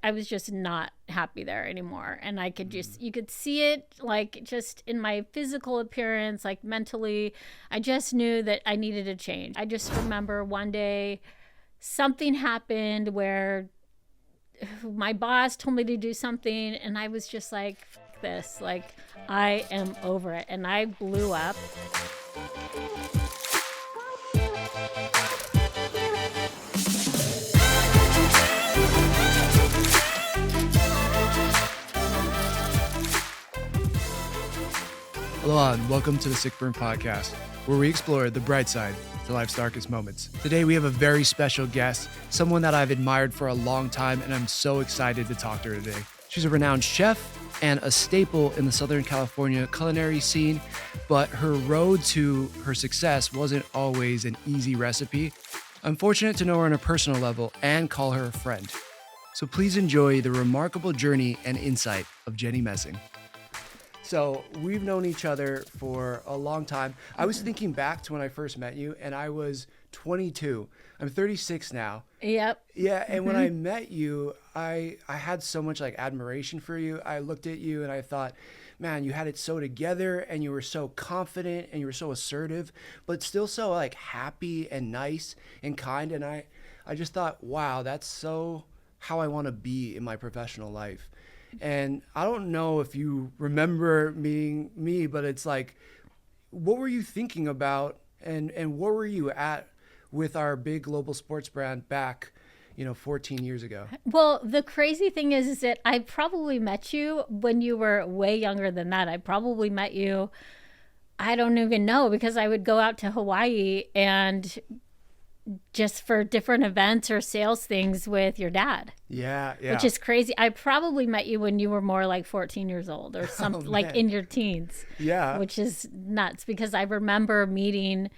I was just not happy there anymore. And I could just, you could see it like just in my physical appearance, like mentally. I just knew that I needed a change. I just remember one day something happened where my boss told me to do something, and I was just like, this, like, I am over it. And I blew up. Hello and welcome to the Sick Burn Podcast, where we explore the bright side to life's darkest moments. Today we have a very special guest, someone that I've admired for a long time, and I'm so excited to talk to her today. She's a renowned chef and a staple in the Southern California culinary scene, but her road to her success wasn't always an easy recipe. I'm fortunate to know her on a personal level and call her a friend. So please enjoy the remarkable journey and insight of Jenny Messing. So we've known each other for a long time. I was thinking back to when I first met you, and I was 22. I'm 36 now. Yep. Yeah, and when I met you, I had so much like admiration for you. I looked at you and I thought, man, you had it so together, and you were so confident, and you were so assertive, but still so like happy and nice and kind. And I just thought, wow, that's so how I want to be in my professional life. And I don't know if you remember meeting me, but it's like, what were you thinking about, and where were you at with our big global sports brand back, 14 years ago? Well, the crazy thing is that I probably met you when you were way younger than that. I probably met you, I don't even know, because I would go out to Hawaii and just for different events or sales things with your dad. Yeah. Which is crazy. I probably met you when you were more like 14 years old or something, like in your teens. Yeah. Which is nuts, because I remember meeting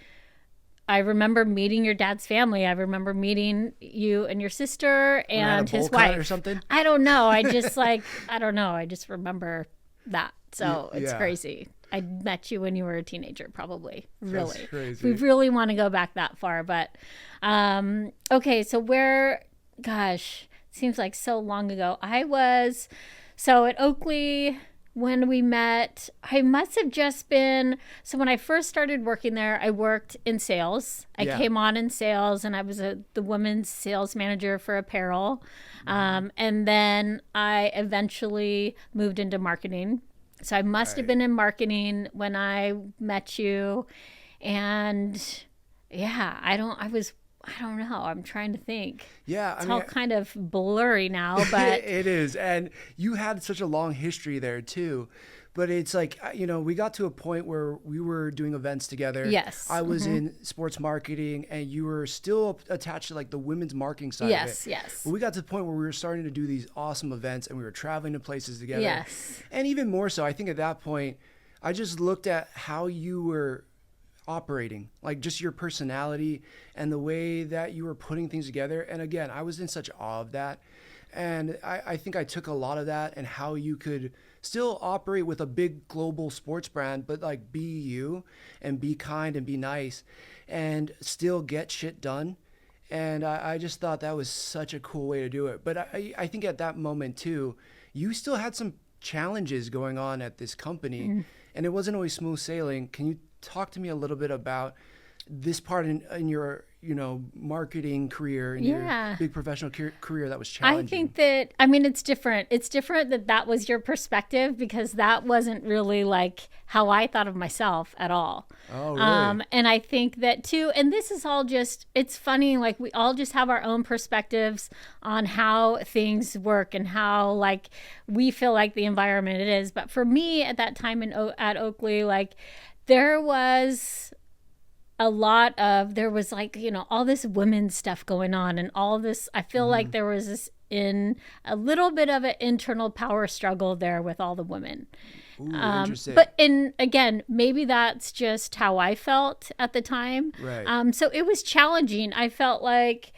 your dad's family. I remember meeting you and your sister and his wife or something. I don't know. I just I just remember that. So it's crazy. I met you when you were a teenager, probably. Really. That's crazy. We really want to go back that far. But, okay, so seems like so long ago. So at Oakley, when we met, I must have just been, so when I first started working there, I worked in sales. I came on in sales, and I was the women's sales manager for apparel. And then I eventually moved into marketing. So I must have been in marketing when I met you. And I don't know. I'm trying to think. Yeah. It's all kind of blurry now, but it is. And you had such a long history there too. But it's like, we got to a point where we were doing events together. Yes. I was in sports marketing, and you were still attached to like the women's marketing side of it. Yes. But we got to the point where we were starting to do these awesome events, and we were traveling to places together. Yes. And even more so, I think at that point, I just looked at how you were operating, like just your personality and the way that you were putting things together. And again, I was in such awe of that. And I think I took a lot of that, and how you could still operate with a big global sports brand, but like be you and be kind and be nice and still get shit done. And I just thought that was such a cool way to do it. But I think at that moment too, you still had some challenges going on at this company, and it wasn't always smooth sailing. Can you talk to me a little bit about this part in your marketing career, in your big professional career that was challenging? I think that, it's different. It's different that was your perspective, because that wasn't really like how I thought of myself at all. Oh, really? And I think that too, and this is all just, it's funny, like we all just have our own perspectives on how things work and how like we feel like the environment it is. But for me at that time at Oakley, like there was like, all this women's stuff going on, and all this, I feel like there was this in a little bit of an internal power struggle there with all the women. Ooh, interesting. But again, maybe that's just how I felt at the time. Right. So it was challenging. I felt like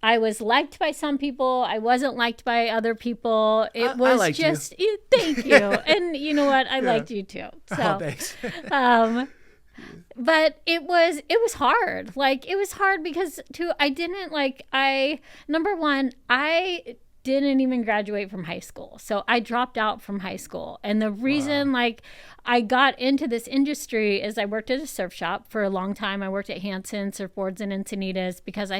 I was liked by some people. I wasn't liked by other people. It was liked just, thank you. And you know what? I liked you too. So, thanks. But it was hard. Like, it was hard because number one, I didn't even graduate from high school. So I dropped out from high school. And the reason like I got into this industry is I worked at a surf shop for a long time. I worked at Hanson Surfboards in Encinitas because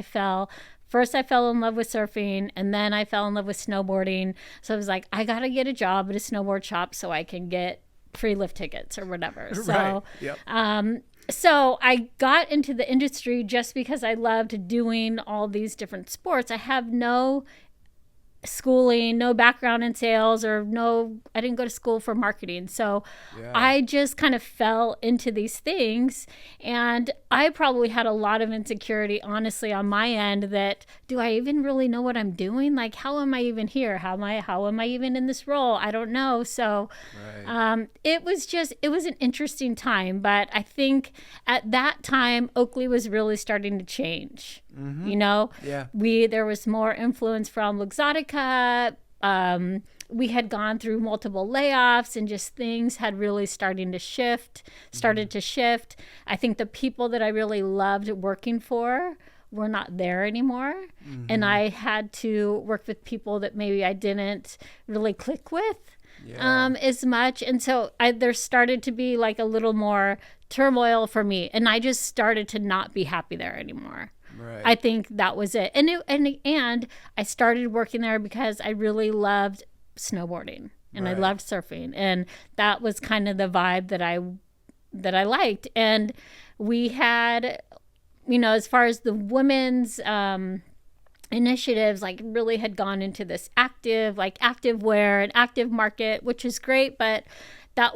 first I fell in love with surfing, and then I fell in love with snowboarding. So I was like, I got to get a job at a snowboard shop so I can get free lift tickets or whatever. So, so I got into the industry just because I loved doing all these different sports. I have no schooling, no background in sales, I didn't go to school for marketing. So I just kind of fell into these things, and I probably had a lot of insecurity, honestly, on my end, that do I even really know what I'm doing? Like, how am I even here? How am I even in this role? I don't know. So it was an interesting time, but I think at that time, Oakley was really starting to change. You know, there was more influence from Luxottica. We had gone through multiple layoffs, and just things had really started to shift. I think the people that I really loved working for were not there anymore. And I had to work with people that maybe I didn't really click with as much. And so there started to be like a little more turmoil for me. And I just started to not be happy there anymore. Right. I think that was it. And I started working there because I really loved snowboarding and I loved surfing. And that was kind of the vibe that I liked. And we had, you know, as far as the women's initiatives, like really had gone into this active wear and active market, which is great, but I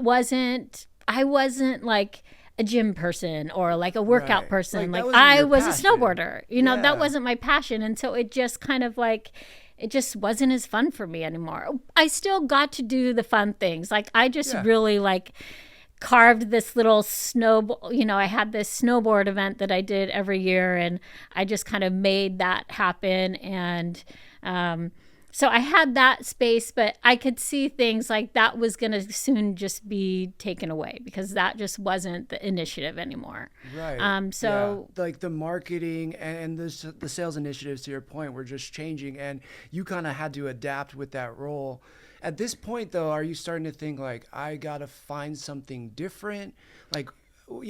wasn't like a gym person or like a workout person. Like I was passion. A snowboarder, you know, that wasn't my passion. And so it just kind of like, it just wasn't as fun for me anymore. I still got to do the fun things. Like I just really like carved this little I had this snowboard event that I did every year, and I just kind of made that happen. And, so I had that space, but I could see things like that was going to soon just be taken away because that just wasn't the initiative anymore. Right. Like the marketing and the sales initiatives, to your point, were just changing, and you kind of had to adapt with that role. At this point, though, are you starting to think like, I got to find something different? Like,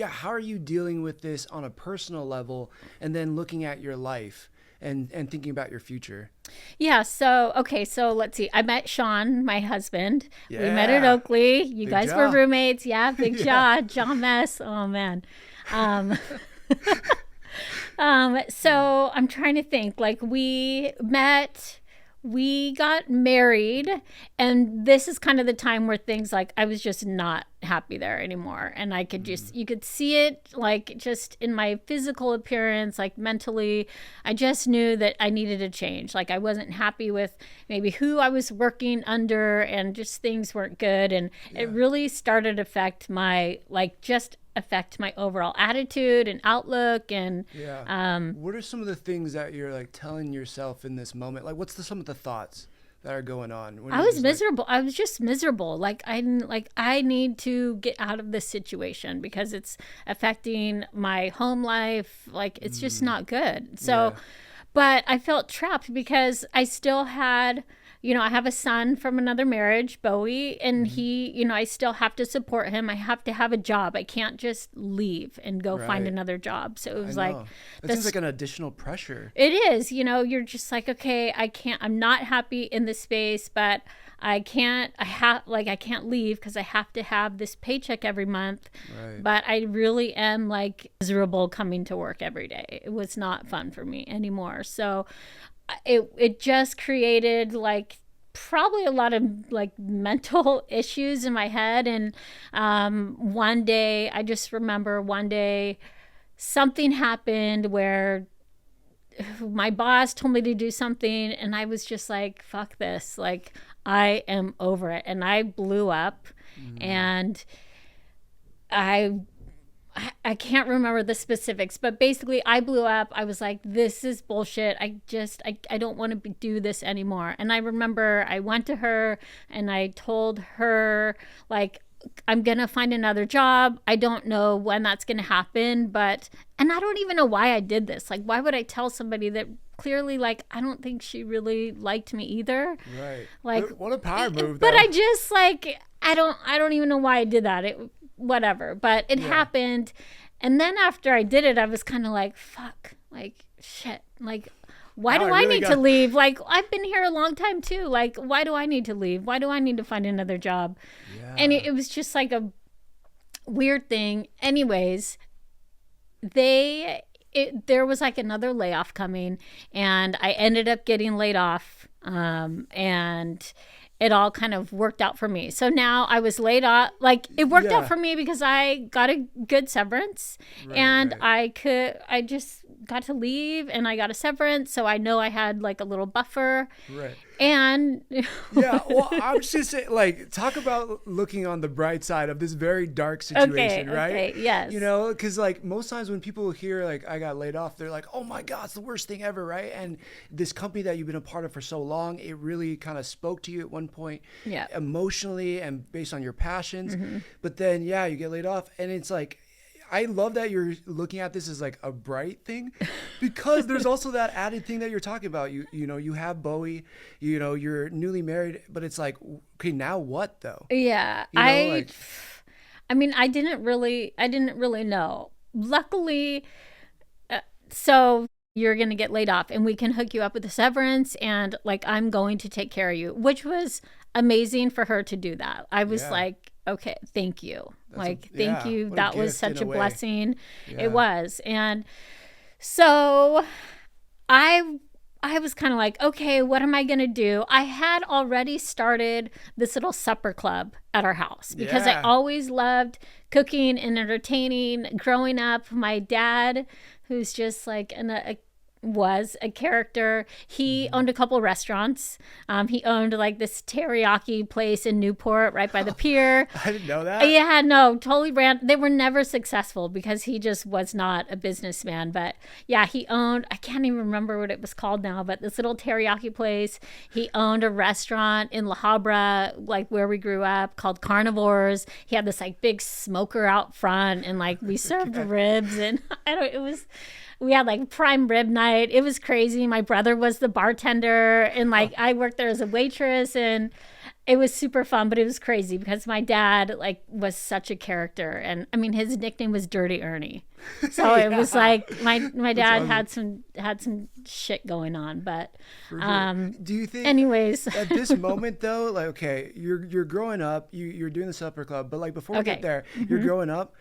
how are you dealing with this on a personal level, and then looking at your life and thinking about your future? Yeah. So let's see. I met Sean, my husband. We met at Oakley. You guys were roommates. Yeah. Big jaw, John Mess. Oh man. So I'm trying to think, like we got married, and this is kind of the time where things like I was just not happy there anymore. And I could you could see it like just in my physical appearance, like mentally, I just knew that I needed a change. Like I wasn't happy with maybe who I was working under, and just things weren't good. And it really started to affect my overall attitude and outlook. And what are some of the things that you're like telling yourself in this moment? Like what's some of the thoughts that are going on? I was miserable. I was just miserable. Like I need to get out of this situation because it's affecting my home life. Like it's just not good. So, but I felt trapped because I still had, I have a son from another marriage, Bowie, and he, I still have to support him. I have to have a job. I can't just leave and go find another job. So it was like, it seems like an additional pressure. It is, you're just like, okay, I'm not happy in this space, but I can't leave because I have to have this paycheck every month. Right. But I really am like miserable coming to work every day. It was not fun for me anymore. So it just created like probably a lot of like mental issues in my head. And I just remember one day something happened where my boss told me to do something, and I was just like, fuck this, like I am over it. And I blew up. And I can't remember the specifics, but basically I blew up. I was like, this is bullshit. I don't want to do this anymore. And I remember I went to her and I told her, like, I'm going to find another job. I don't know when that's going to happen, and I don't even know why I did this. Like, why would I tell somebody that clearly like, I don't think she really liked me either. Right. Like, what a power move, but though. I just like, I don't even know why I did that. Whatever, but it happened. And then after I did it, I was kind of like, fuck, like, shit, like, why do I need to leave? Like, I've been here a long time too. Like, why do I need to leave? Why do I need to find another job? Yeah. And it was just like a weird thing. Anyways, there was like another layoff coming, and I ended up getting laid off. And it all kind of worked out for me. So now I was laid off. Like, it worked out for me because I got a good severance, and I just got to leave, and I got a severance. So I know I had like a little buffer. Right. And well, I was just saying, like, talk about looking on the bright side of this very dark situation, right? Okay, yes. You know, because like most times when people hear like I got laid off, they're like, oh my God, it's the worst thing ever, right? And this company that you've been a part of for so long, it really kind of spoke to you at one point, emotionally and based on your passions. Mm-hmm. But then, you get laid off, and it's like, I love that you're looking at this as like a bright thing, because there's also that added thing that you're talking about. You know, you have Bowie, you know, you're newly married, but it's like, okay, now what though? Yeah. You know, I mean, I didn't really know. Luckily, so you're going to get laid off, and we can hook you up with a severance, and like, I'm going to take care of you, which was amazing for her to do that. I was like, okay, thank you. Thank you. That was such a blessing. Yeah. It was. And so I was kind of like, okay, what am I going to do? I had already started this little supper club at our house because I always loved cooking and entertaining. Growing up, my dad, who's just like was a character. He owned a couple restaurants. He owned like this teriyaki place in Newport right by the pier. I didn't know that. Yeah, no, totally they were never successful because he just was not a businessman. But yeah, he owned, I can't even remember what it was called now, but this little teriyaki place. He owned a restaurant in La Habra, like where we grew up, called Carnivores. He had this like big smoker out front, and like we served ribs, and we had like prime rib night. It was crazy. My brother was the bartender, and like I worked there as a waitress, and it was super fun, but it was crazy because my dad like was such a character. And I mean, his nickname was Dirty Ernie. So it was like my dad had some shit going on, but do you think anyways at this moment though, like, okay, you're growing up, you're doing the supper club, but like before we get there, you're growing up.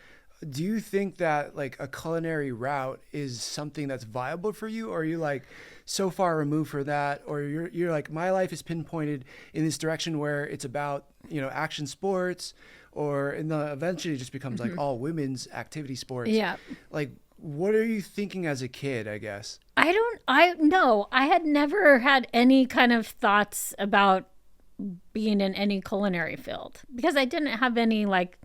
Do you think that like a culinary route is something that's viable for you, or are you like so far removed for that, or you're like, my life is pinpointed in this direction where it's about, you know, action sports, or eventually it just becomes like all women's activity sports? Yeah. Like, what are you thinking as a kid, I guess? No, I had never had any kind of thoughts about being in any culinary field because I didn't have any like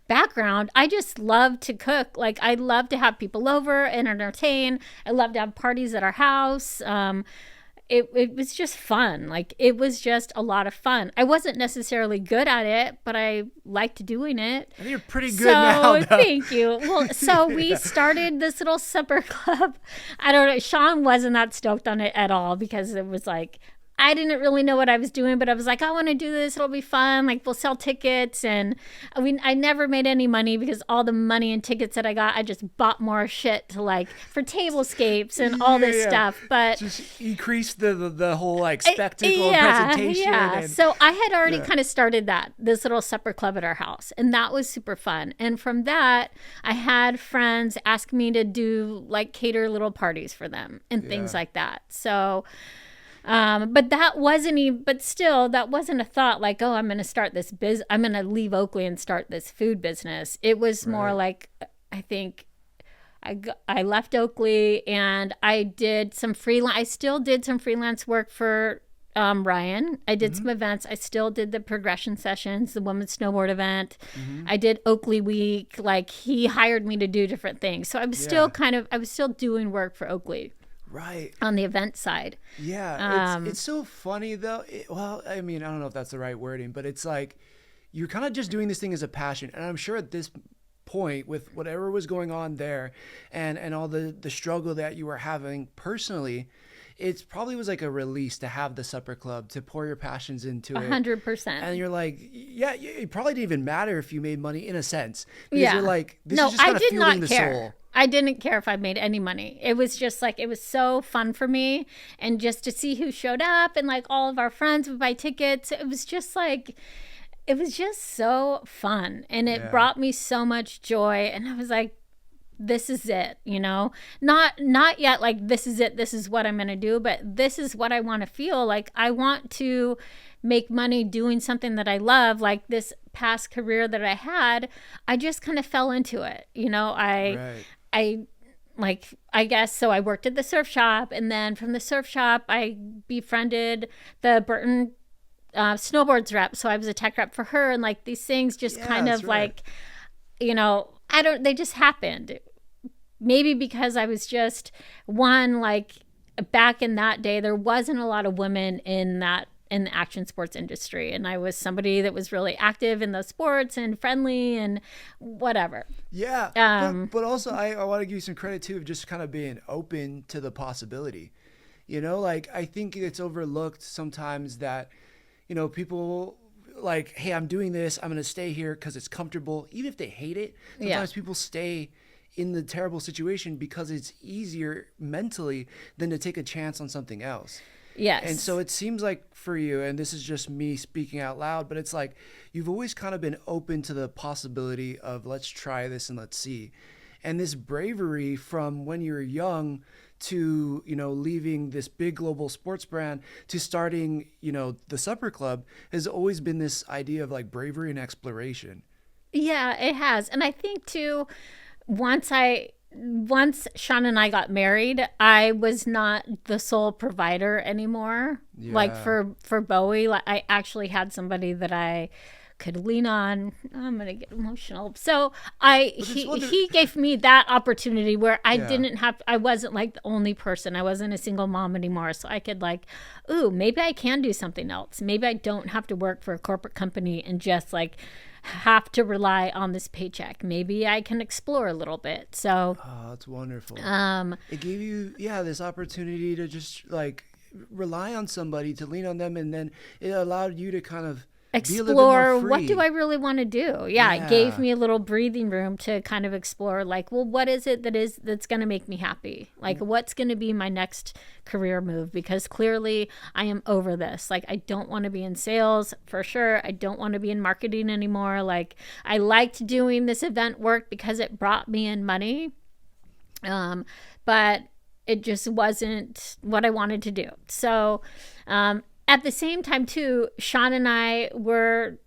background. I just love to cook. Like, I love to have people over and entertain. I love to have parties at our house. It was just fun. Like, it was just a lot of fun. I wasn't necessarily good at it, but I liked doing it. I think you're pretty good now, though. Thank you. Well, so we started this little supper club. I don't know. Sean wasn't that stoked on it at all because it was like, I didn't really know what I was doing, but I was like, I want to do this. It'll be fun. Like, we'll sell tickets. And I never made any money because all the money and tickets that I got, I just bought more shit to like for tablescapes and all this stuff. But just increase the whole like spectacle and presentation. Yeah. So I had already kind of started this little supper club at our house, and that was super fun. And from that, I had friends ask me to do like cater little parties for them and things like that. So but that wasn't a thought like, oh, I'm going to start this I'm going to leave Oakley and start this food business. It was more like, I think I left Oakley and I still did some freelance work for Ryan. I did some events. I still did the progression sessions, the women's snowboard event. I did Oakley Week. Like, he hired me to do different things. So I was still doing work for Oakley. Right. On the event side. Yeah. It's so funny though. Well, I mean, I don't know if that's the right wording, but it's like, you're kind of just doing this thing as a passion. And I'm sure at this point, with whatever was going on there and all the struggle that you were having personally, it probably was like a release to have the supper club, to pour your passions into it. 100%. And you're like, yeah, it probably didn't even matter if you made money in a sense. Because Yeah. you're like, this No, is just kind I of did fueling not the care. soul. I didn't care if I made any money. It was just like, it was so fun for me. And just to see who showed up, and like all of our friends would buy tickets. It was just like, it was just so fun. And it Yeah. brought me so much joy. And I was like, this is it, you know, not yet like, this is it, this is what I'm going to do, but this is what I want to feel like. I want to make money doing something that I love. Like this past career that I had, I just kind of fell into it. You know, Right. I guess, so I worked at the surf shop, and then from the surf shop, I befriended the Burton snowboards rep. So I was a tech rep for her, and like these things just Yeah, kind that's of right. like, you know, they just happened. Maybe because I was just one, like back in that day, there wasn't a lot of women in the action sports industry. And I was somebody that was really active in those sports and friendly and whatever. Yeah. But also, I want to give you some credit too of just kind of being open to the possibility. You know, like I think it's overlooked sometimes that, you know, people like, hey, I'm doing this, I'm going to stay here because it's comfortable. Even if they hate it, sometimes people stay in the terrible situation because it's easier mentally than to take a chance on something else. Yes. And so it seems like for you, and this is just me speaking out loud, but it's like you've always kind of been open to the possibility of let's try this and let's see. And this bravery from when you were young to, you know, leaving this big global sports brand to starting, you know, the supper club has always been this idea of like bravery and exploration. Yeah, it has. And I think too, once Sean and I got married, I was not the sole provider anymore. Yeah. Like for Bowie, like I actually had somebody that I could lean on. I'm gonna get emotional. So he gave me that opportunity where I wasn't like the only person. I wasn't a single mom anymore. So I could like, ooh, maybe I can do something else. Maybe I don't have to work for a corporate company and just like have to rely on this paycheck. Maybe I can explore a little bit. So that's wonderful. It gave you this opportunity to just like rely on somebody, to lean on them, and then it allowed you to kind of explore what do I really want to do. It gave me a little breathing room to kind of explore like, well, what is it that's going to make me happy? Like what's going to be my next career move? Because clearly I am over this. Like I don't want to be in sales for sure. I don't want to be in marketing anymore. Like I liked doing this event work because it brought me in money. But it just wasn't what I wanted to do. So, at the same time too, Sean and I were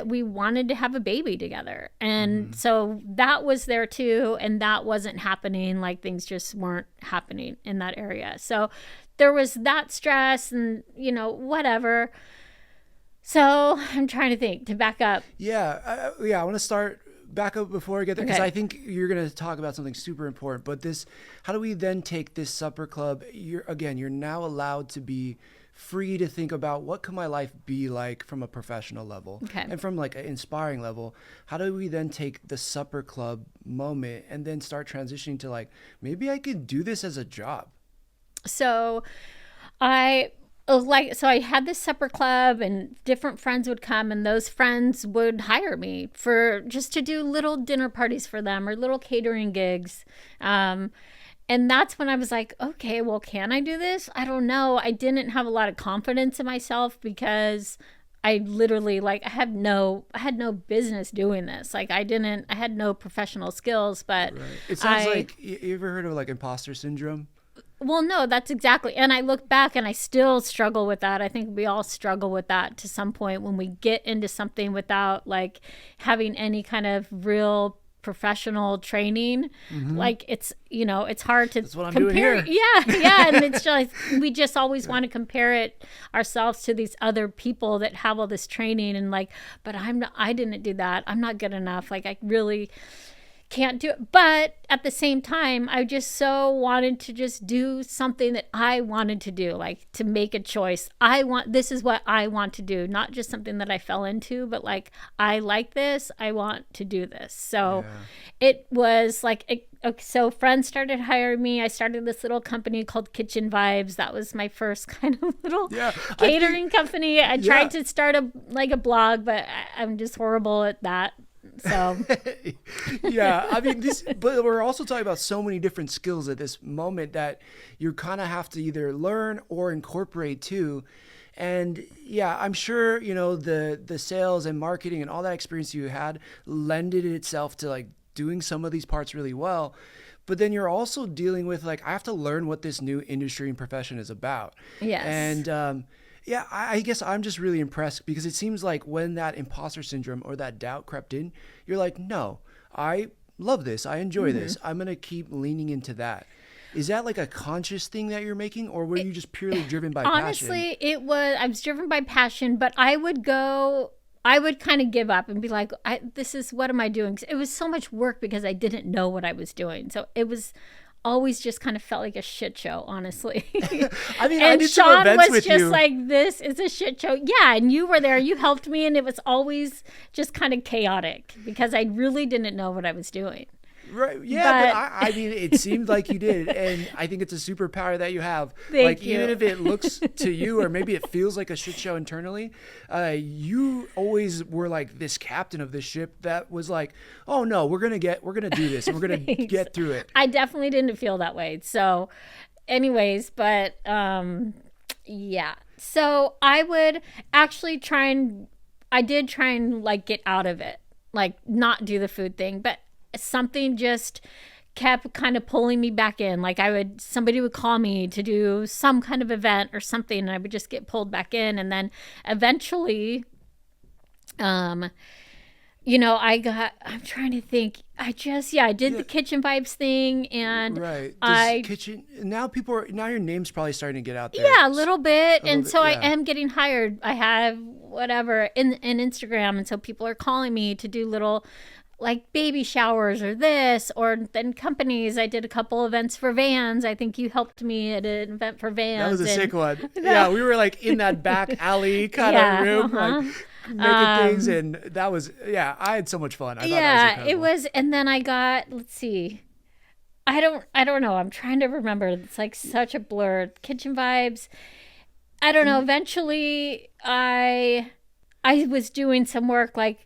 we wanted to have a baby together. And so that was there too. And that wasn't happening. Like things just weren't happening in that area. So there was that stress and, you know, whatever. So I'm trying to think to back up. I want to back up before I get there, because I think you're going to talk about something super important. But how do we then take this supper club? You're now allowed to be free to think about what could my life be like from a professional level and from like an inspiring level. How do we then take the supper club moment and then start transitioning to like, maybe I could do this as a job? So I had this supper club and different friends would come, and those friends would hire me for just to do little dinner parties for them or little catering gigs. And that's when I was like, okay, well, can I do this? I don't know. I didn't have a lot of confidence in myself because I literally I had no business doing this. Like I had no professional skills, but right. It sounds like, you ever heard of like imposter syndrome? Well, no, that's exactly. And I look back and I still struggle with that. I think we all struggle with that to some point when we get into something without like having any kind of real professional training. Like it's, you know, it's hard to That's what I'm compare. doing here. Yeah. And it's just, we just always want to compare it ourselves to these other people that have all this training and like, but I didn't do that. I'm not good enough. Like I really can't do it. But at the same time, I just so wanted to just do something that I wanted to do, like to make a choice. This is what I want to do, not just something that I fell into, but like, I like this, I want to do this. So it was like okay, so friends started hiring me. I started this little company called Kitchen Vibes. That was my first kind of little catering company. I tried to start a blog, but I'm just horrible at that. So yeah, I mean but we're also talking about so many different skills at this moment that you kind of have to either learn or incorporate too. And yeah, I'm sure, the sales and marketing and all that experience you had lended itself to like doing some of these parts really well. But then you're also dealing with like, I have to learn what this new industry and profession is about. Yes. And yeah, I guess I'm just really impressed because it seems like when that imposter syndrome or that doubt crept in, you're like, no, I love this. I enjoy this. I'm going to keep leaning into that. Is that like a conscious thing that you're making, or were you just purely driven by passion? Honestly, I was driven by passion, but I would kind of give up and be like, what am I doing? It was so much work because I didn't know what I was doing. So it was always just kind of felt like a shit show, honestly. I mean, and I did Sean some events was with just you. like, this is a shit show. Yeah, and you were there, you helped me, and it was always just kind of chaotic because I really didn't know what I was doing. Right. Yeah, but I mean, it seemed like you did, and I think it's a superpower that you have. Thank you. Even if it looks to you, or maybe it feels like a shit show internally, you always were like this captain of this ship that was like, oh no, we're gonna do this, and we're gonna get through it. I definitely didn't feel that way. So, anyways, but yeah. So I would actually I did try and like get out of it, like not do the food thing, but something just kept kind of pulling me back in. Like somebody would call me to do some kind of event or something, and I would just get pulled back in. And then eventually, I'm trying to think. I did the Kitchen Vibes thing, and right. Now your name's probably starting to get out there. Yeah, a little bit. I am getting hired. I have whatever in Instagram, and so people are calling me to do little like baby showers or this, or then companies. I did a couple events for Vans. I think you helped me at an event for Vans. That was a sick one. Yeah, we were like in that back alley kind of room, like making things, and that was, I had so much fun. I thought that was it was. And then I got, let's see, I don't know. I'm trying to remember. It's like such a blur. Kitchen Vibes. I don't know. Eventually, I was doing some work, like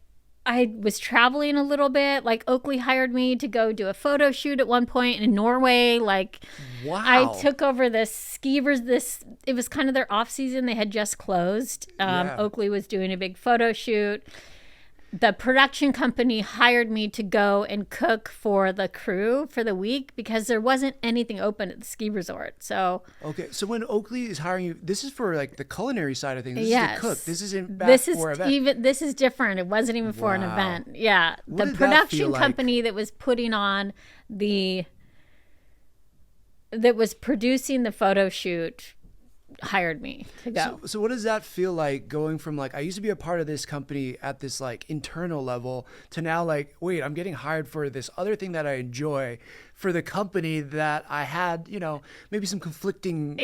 I was traveling a little bit. Like Oakley hired me to go do a photo shoot at one point in Norway. Like, wow. I took over the skiers. It was kind of their off season. They had just closed. Oakley was doing a big photo shoot. The production company hired me to go and cook for the crew for the week because there wasn't anything open at the ski resort. So okay, so when Oakley is hiring you, this is for like the culinary side of things. This is to cook. This isn't for an event. This is different. It wasn't even for an event. Yeah, the production company that was putting on that was producing the photo shoot hired me to go. So what does that feel like, going from like, I used to be a part of this company at this like internal level to now like, wait, I'm getting hired for this other thing that I enjoy for the company that I had, maybe some conflicting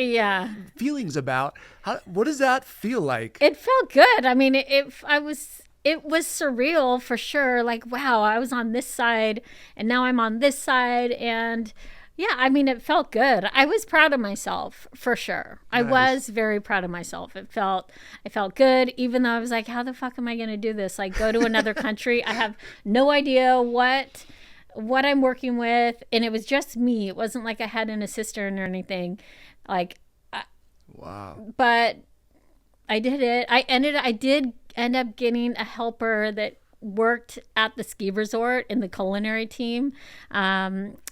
feelings about. What does that feel like? It felt good. I mean, it was surreal for sure. Like, wow, I was on this side and now I'm on this side, and yeah, I mean, it felt good. I was proud of myself for sure. Nice. I was very proud of myself. I felt good, even though I was like, how the fuck am I going to do this? Like, go to another country. I have no idea what I'm working with. And it was just me. It wasn't like I had an assistant or anything. Like, wow. But I did it. I did end up getting a helper that worked at the ski resort in the culinary team.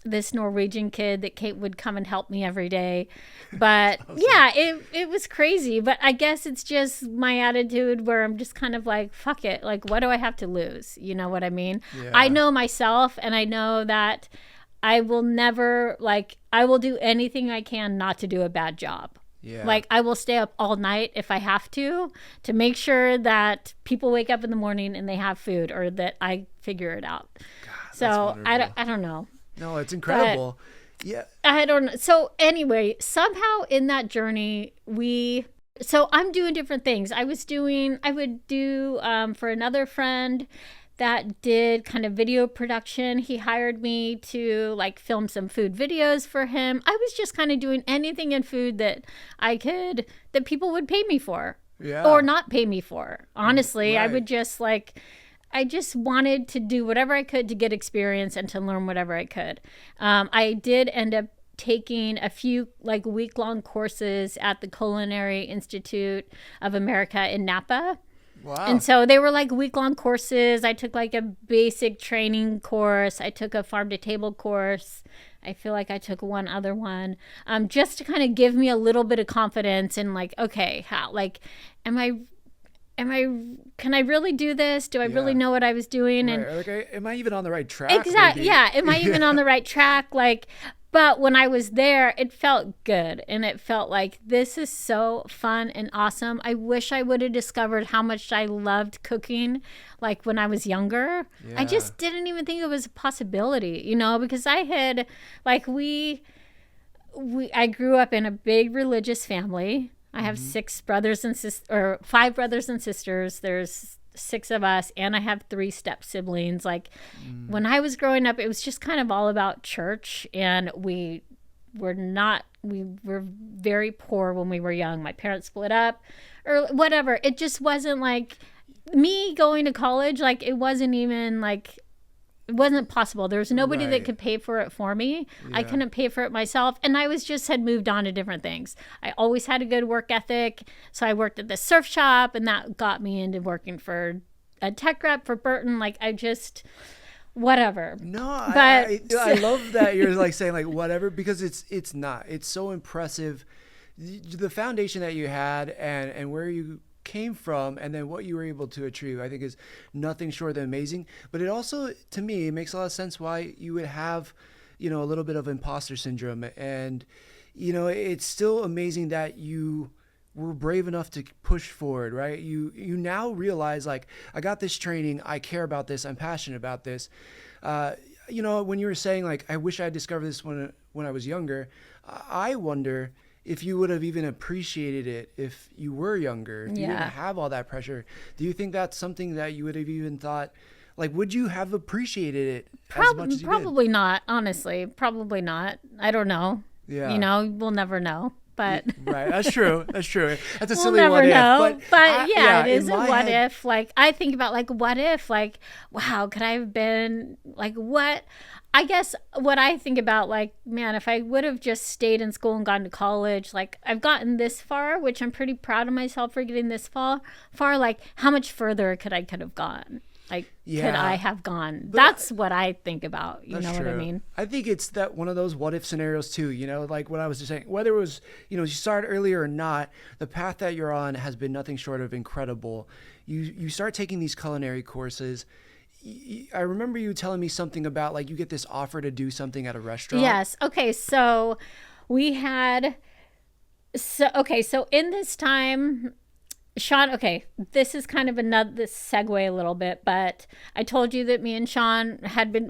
This Norwegian kid that would come and help me every day. But awesome. Yeah, it was crazy. But I guess it's just my attitude where I'm just kind of like, fuck it. Like, what do I have to lose? You know what I mean? Yeah. I know myself, and I know that I will never, like, I will do anything I can not to do a bad job. Yeah. Like, I will stay up all night if I have to make sure that people wake up in the morning and they have food, or that I figure it out. God, so I don't know. No, it's incredible. But yeah. I don't know. So anyway, somehow in that journey, so I'm doing different things. I would do for another friend that did kind of video production. He hired me to like film some food videos for him. I was just kind of doing anything in food that that people would pay me for. Yeah. Or not pay me for. Honestly, Right. I would just I just wanted to do whatever I could to get experience and to learn whatever I could. I did end up taking a few like week-long courses at the Culinary Institute of America in Napa. Wow. And so they were like week-long courses. I took like a basic training course. I took a farm-to-table course. I feel like I took one other one, just to kind of give me a little bit of confidence in like, okay, how, like, can I really do this? Do I really know what I was doing? Right. And Like, am I even on the right track? exactly. maybe? Yeah. Am I even on the right track? Like, but when I was there, it felt good. And it felt like this is so fun and awesome. I wish I would have discovered how much I loved cooking like when I was younger. I Yeah. just didn't even think it was a possibility, you know, because I had like I grew up in a big religious family. I have five brothers and sisters. There's 6 of us, and I have 3 step siblings. Like when I was growing up, it was just kind of all about church, and we were very poor when we were young. My parents split up or whatever. It just wasn't like me going to college. Like it wasn't even like, it wasn't possible. There was nobody that Right. could pay for it for me. I Yeah. couldn't pay for it myself. And I had moved on to different things. I always had a good work ethic. So I worked at the surf shop, and that got me into working for a tech rep for Burton. Like whatever. No, But- I love that you're like saying like whatever, because it's so impressive, the foundation that you had and where you came from and then what you were able to achieve. I think is nothing short of amazing. But it also, to me, it makes a lot of sense why you would have, a little bit of imposter syndrome. And it's still amazing that you were brave enough to push forward, right? You now realize like, I got this training, I care about this, I'm passionate about this. When you were saying like, I wish I had discovered this when I was younger, I wonder if you would have even appreciated it if you were younger, if you didn't have all that pressure. Do you think that's something that you would have even thought, like, would you have appreciated it as much as you Probably not, honestly. Probably not. I don't know. did? You know, we'll never know. But Right. That's true. That's true. That's a we'll silly never what know. if. But yeah, it in is a my what head- if. Like, I think about, like, what if? Like, wow, could I have been, like, what? I guess what I think about, like, man, if I would have just stayed in school and gone to college, like, I've gotten this far, which I'm pretty proud of myself for getting this far. Like, how much further could have gone? Like, could Yeah. I have gone? That's what I think about. You That's know true. what I mean? I think it's that one of those what if scenarios too, like what I was just saying, whether it was, you started earlier or not, the path that you're on has been nothing short of incredible. You start taking these culinary courses. I remember you telling me something about like you get this offer to do something at a restaurant. Yes. Okay. So we had, so in this time, Sean, okay, this is kind of this segue a little bit, but I told you that me and Sean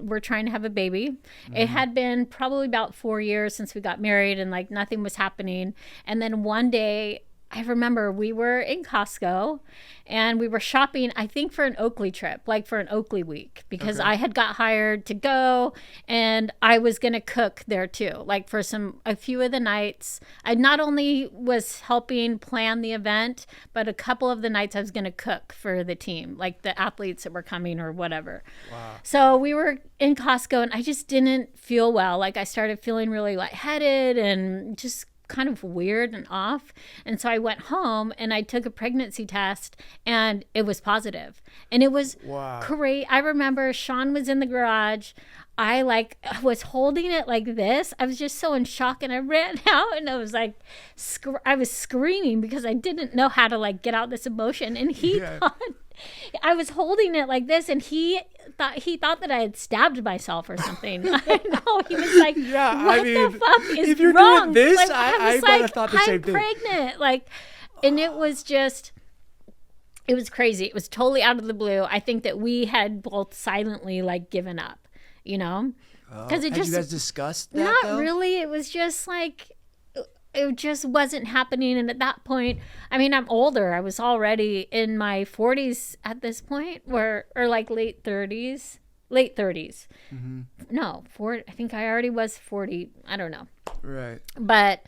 we're trying to have a baby. It had been probably about 4 years since we got married, and like nothing was happening. And then one day, I remember we were in Costco and we were shopping, I think for an Oakley trip, like for an Oakley week, because I had got hired to go and I was going to cook there too. Like for a few of the nights, I not only was helping plan the event, but a couple of the nights I was going to cook for the team, like the athletes that were coming or whatever. Wow. So we were in Costco and I just didn't feel well. Like I started feeling really lightheaded and just kind of weird and off. And so I went home and I took a pregnancy test and it was positive. And it was great. I remember Sean was in the garage. I was holding it like this. I was just so in shock and I ran out and I was like, I was screaming because I didn't know how to like get out this emotion. And he thought I was holding it like this and he thought that I had stabbed myself or something. I know. He was like, what the fuck is if you're wrong? doing this, Like, I was might have thought the same thing. I'm pregnant. Like, and it was crazy. It was totally out of the blue. I think that we had both silently like given up, because it Had just you guys discussed that not though? really. It was just like it just wasn't happening. And at that point, I mean, I'm older. I was already in my 40s at this point, or like late 30s. Mm-hmm. No, I think I already was 40. I don't know. Right. But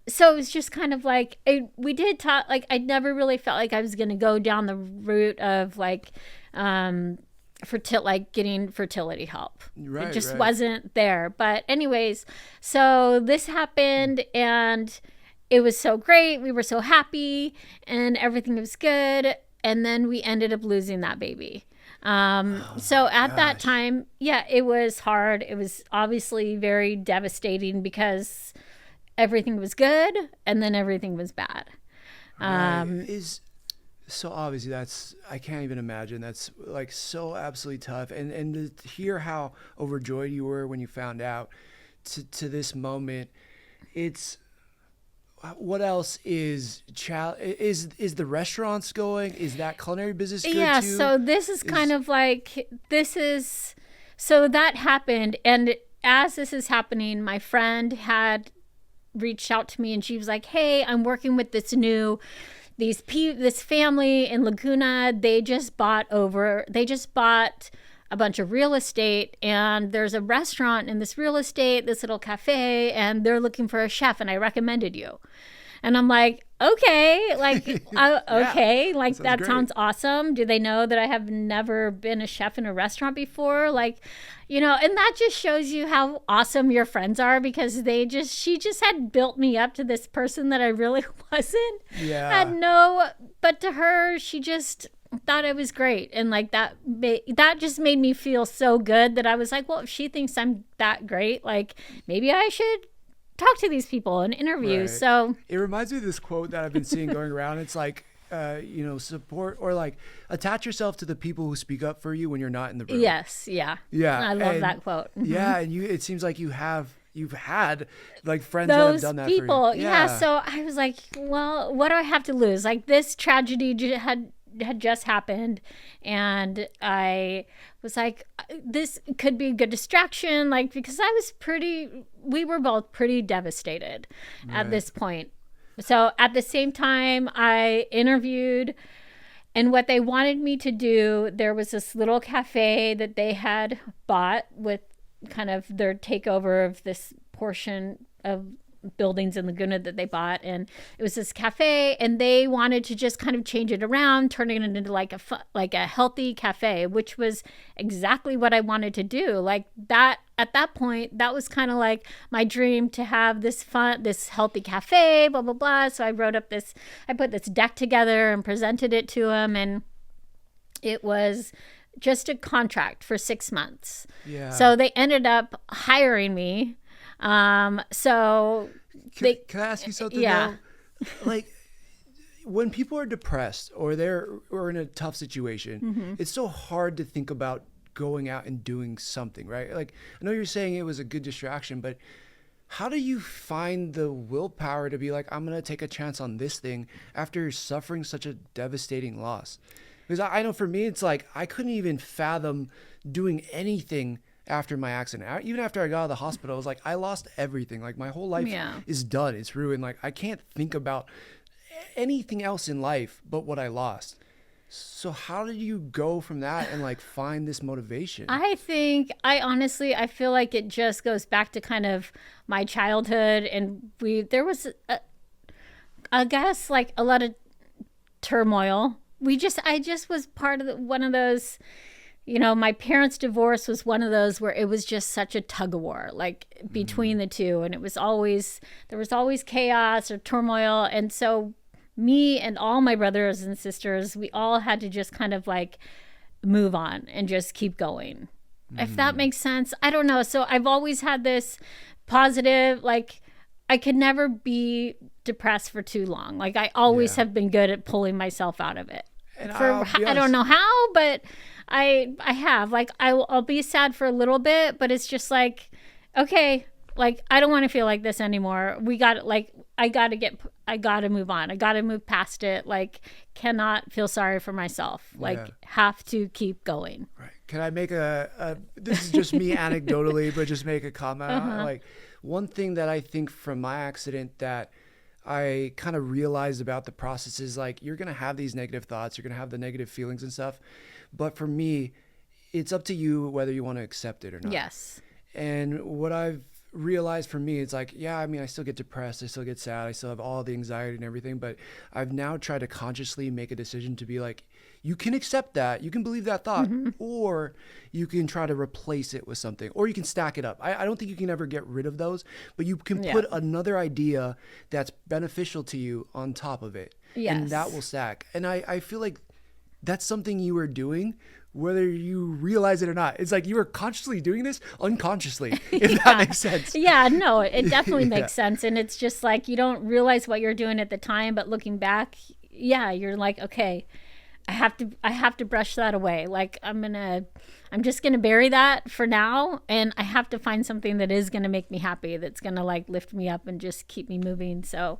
so it was just kind of like we did talk. Like I never really felt like I was going to go down the route of like getting fertility help. Right, it just right. wasn't there. But anyways, so this happened and it was so great. We were so happy and everything was good. And then we ended up losing that baby. So at that time, yeah, it was hard. It was obviously very devastating because everything was good and then everything was bad. Is so obviously I can't even imagine. That's like so absolutely tough. And to hear how overjoyed you were when you found out to this moment, it's, what else is the restaurants going? Is that culinary business good yeah, too? so this is kind of like, so that happened. And as this is happening, my friend had reached out to me and she was like, hey, I'm working with this family in Laguna. They just bought a bunch of real estate, and there's a restaurant in this real estate, this little cafe, and they're looking for a chef, and I recommended you. And I'm like, okay, like, okay, like that great. sounds awesome. Do they know that I have never been a chef in a restaurant before? Like, and that just shows you how awesome your friends are, because she just had built me up to this person that I really wasn't. Yeah. But to her, she just thought it was great. And like that just made me feel so good that I was like, well, if she thinks I'm that great, like maybe I should talk to these people and interview. Right. So it reminds me of this quote that I've been seeing going around. It's like, support, or like attach yourself to the people who speak up for you when you're not in the room. yes, yeah. I love that quote. Mm-hmm. Yeah. And it seems like you've had like friends Those that have done that people. for you. Yeah. So I was like, well, what do I have to lose? Like this tragedy had just happened, and I was like, this could be a good distraction, like, because we were both pretty devastated at this point. So at the same time, I interviewed, and what they wanted me to do, there was this little cafe that they had bought with kind of their takeover of this portion of buildings in Laguna that they bought, and it was this cafe, and they wanted to just kind of change it around, turning it into like a healthy cafe, which was exactly what I wanted to do. Like that, at that point, that was kind of like my dream, to have this healthy cafe, blah blah blah. So I put this deck together and presented it to them, and it was just a contract for 6 months. Yeah. So they ended up hiring me. So can I ask you something? Yeah. Though? Like when people are depressed or in a tough situation, it's so hard to think about going out and doing something, right? Like I know you're saying it was a good distraction, but how do you find the willpower to be like, I'm going to take a chance on this thing after suffering such a devastating loss? Because I know for me, it's like, I couldn't even fathom doing anything after my accident. Even after I got out of the hospital, I was like, I lost everything. Like my whole life is done. It's ruined. Like I can't think about anything else in life but what I lost. So how did you go from that and like find this motivation? I feel like it just goes back to kind of my childhood, and there was I guess like a lot of turmoil. I just was part of one of those, my parents' divorce was one of those where it was just such a tug of war, like between the two. And there was always chaos or turmoil. And so me and all my brothers and sisters, we all had to just kind of like move on and just keep going. If that makes sense. I don't know. So I've always had this positive, like I could never be depressed for too long. Like I always have been good at pulling myself out of it. And I don't know how, but I have. Like I'll be sad for a little bit, but it's just like, okay, like I don't want to feel like this anymore. I gotta move on. I gotta move past it. Like cannot feel sorry for myself. Like have to keep going. Right. Can I make this is just me anecdotally, but just make a comment on it. Like one thing that I think from my accident that I kind of realized about the process is like, you're going to have these negative thoughts, you're going to have the negative feelings and stuff. But for me, it's up to you whether you want to accept it or not. Yes. And what I've realized for me, it's like, yeah, I mean, I still get depressed, I still get sad, I still have all the anxiety and everything, but I've now tried to consciously make a decision to be like, you can accept that, you can believe that thought, or you can try to replace it with something, or you can stack it up. I don't think you can ever get rid of those, but you can put another idea that's beneficial to you on top of it. Yes. And that will stack. And I feel like that's something you were doing, whether you realize it or not. It's like you were consciously doing this unconsciously, if that makes sense. Yeah, no, it definitely makes sense. And it's just like you don't realize what you're doing at the time, but looking back, you're like, okay, I have to brush that away. Like I'm just gonna bury that for now, and I have to find something that is gonna make me happy, that's gonna like lift me up and just keep me moving. So